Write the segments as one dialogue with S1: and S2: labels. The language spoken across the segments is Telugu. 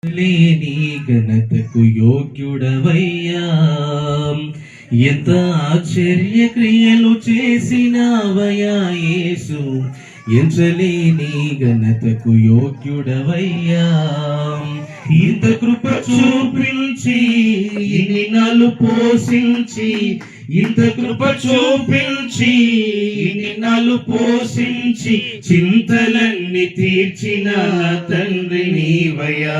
S1: లేని ఘనతకు యోగ్యుడవయ్యా, ఎంత ఆశ్చర్య క్రియలు చేసినావయ్యా యేసు, ఎంచలేని ఘనతకు యోగ్యుడవయ్యా. ఇంత కృప చూపించి ఇన్ని నాలు పోషించి, ఇంత కృప చూపించి ఇన్ని నాలు పోషించి, చింతలన్నీ తీర్చిన తండ్రి నీవయ్యా,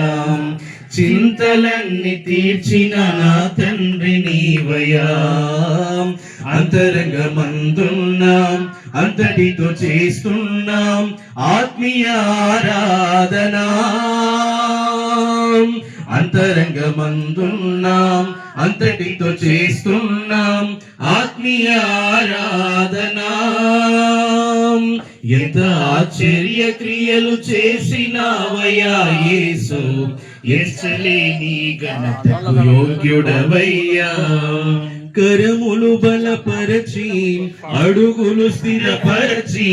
S1: చింతలన్నీ తీర్చిన నా తండ్రి నీవయ్యా. అంతరంగమందున్నాం, అంతటితో చేస్తున్నాం ఆత్మీయ ఆరాధనా. అంతరంగమందున్నాం, అంతటితో చేస్తున్నాం ఆత్మీయ ఆరాధనా. ఎంత ఆశ్చర్య క్రియలు చేసినావయ్యా యేసు, ఎంచలేని ఘనతకు యోగ్యుడవయ్యా. కరములు బలపరచి, అడుగులు స్థిరపరచి,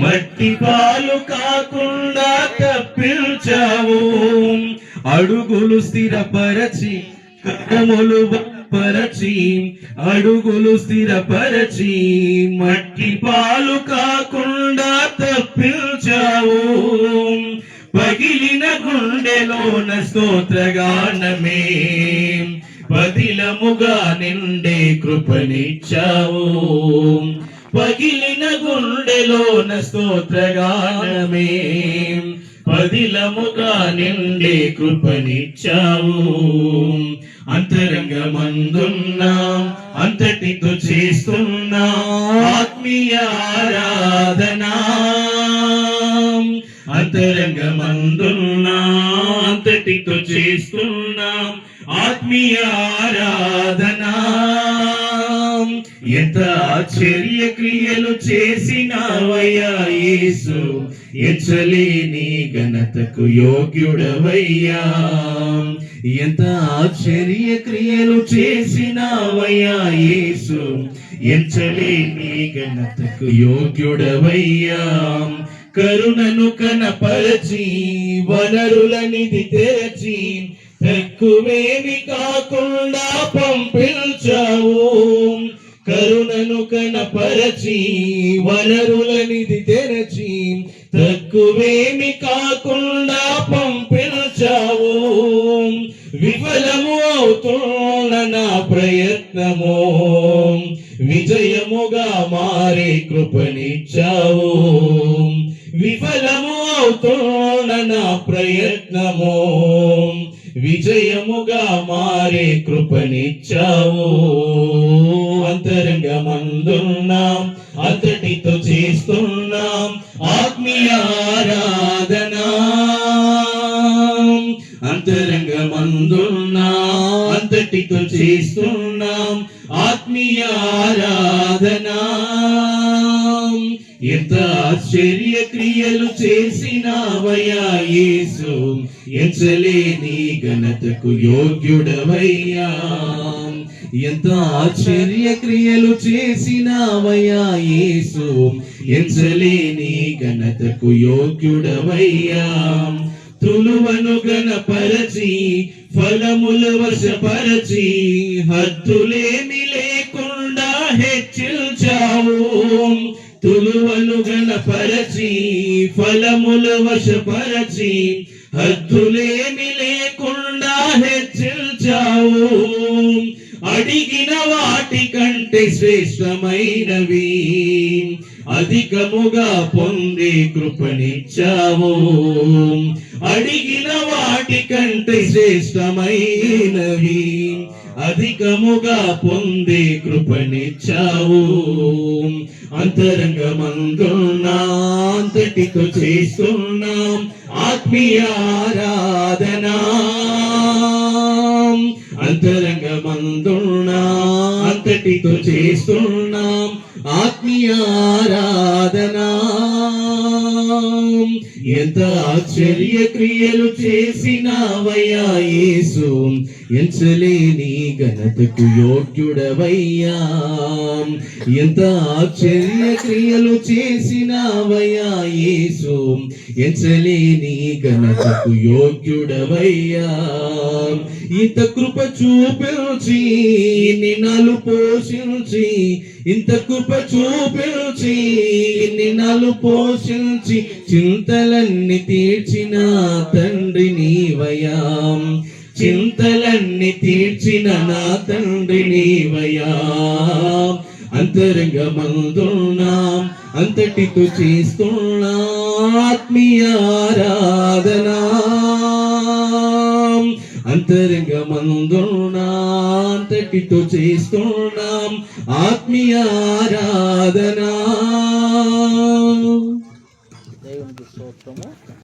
S1: మట్టి పాలు కాకుండా తప్పించావు. అడుగులు స్థిరపరచి, కరములు బలపరచి, అడుగులు స్థిరపరచి, మట్టి పాలు కాకుండా తప్పించావు. పగిలిన గుండెలోన స్తోత్రగానమే, పదిలముగా నిండే కృపనిచ్చావు. పగిలిన గుండెలోన స్తోత్రగానమే, పదిలముగా నిండే కృపనిచ్చావు. అంతరంగమందున్నాం, అంతటితో చేస్తున్నాం ఆత్మీయ ఆరాధనా. అంతరంగమందున్నాం, అంతటితో చేస్తున్నాం ఆత్మీయ ఆరాధనా. ఎంత ఆశ్చర్య క్రియలు చేసినావయ్యా యేసు, ఎంచలేని ఘనతకు యోగ్యుడవయ్యా. ఎంత ఆశ్చర్య క్రియలు చేసినావయ్యా యేసు, ఎంచలేని ఘనతకు యోగ్యుడవయ్యా. కరుణను కనపరచి, వనరులనిధి తెరచి, తక్కువేమి కాకుండా పంపించావు. కరుణను కనపరచి, వనరులనిధి తెరచి, తక్కువేమి కాకుండా పంపించావు. విఫలము అవుతున్న నా ప్రయత్నము, విజయముగా మారే కృపనిచ్చావు. విఫలము అవుతున్న నా ప్రయత్నము, విజయముగా మారే కృపనిచ్చావు. అంతరంగమందున్నాం, అంతటితో చేస్తున్నాం ఆత్మీయ ఆరాధనా. అంతరంగమందున్నాం, అంతటితో చేస్తున్నాం ఆత్మీయ ఆరాధనా. ఎంత ఆశ్చర్య క్రియలు చేసినావయ్యా యేసు, ఎంచలేని ఘనతకు యోగ్యుడవయ్యా. ఎంత ఆశ్చర్య క్రియలు చేసినావయ్యా యేసు, ఎంచలేని ఘనతకు యోగ్యుడవయ్యా. తులువను గణపరచి, ఫలముల వశపరచి, హద్దులేమి లేకుండా హెచ్చించావు. తులువను గణపరచి, ఫలముల వశపరచి, హద్దులేమి లేకుండా హెచ్చించావు. అడిగిన వాటి కంటే శ్రేష్టమైనవి అధికముగా పొందే కృపనిచ్చావు. అడిగిన వాటి కంటే శ్రేష్టమైనవి అధికముగా పొందే కృపనిచ్చావు. అంతరంగమందున్నాం, అంతటితో చేస్తున్నాం ఆత్మీయ ఆరాధనా. అంతరంగమందున్నాం, అంతటితో చేస్తున్నాం ఆత్మీయ ఆరాధనా. ఎంత ఆశ్చర్య క్రియలు చేసినావయ్యా యేసు,
S2: ఎంచలేని ఘనతకు యోగ్యుడవయ్యా. ఎంత ఆశ్చర్య క్రియలు చేసినావయ్యా యేసు, ఎంచలేని ఘనతకు యోగ్యుడవయ్యా. ఇంత కృప చూపించి నిన్నలు పోషించి, ఇంత కృప చూపించి నిన్నలు పోషించి, చింతలన్నీ తీర్చిన తండ్రి నీవయ్యా. చింతలన్నీ తీర్చిన నా తండ్రి నీవయ్యా. అంతరంగమందున్నా అంతటితో చేస్తున్నా ఆత్మీయ ఆరాధనా. అంతరంగమందున్నా అంతటితో చేస్తున్నాం ఆత్మీయ ఆరాధనా.
S3: దేవునికి స్తోత్రము.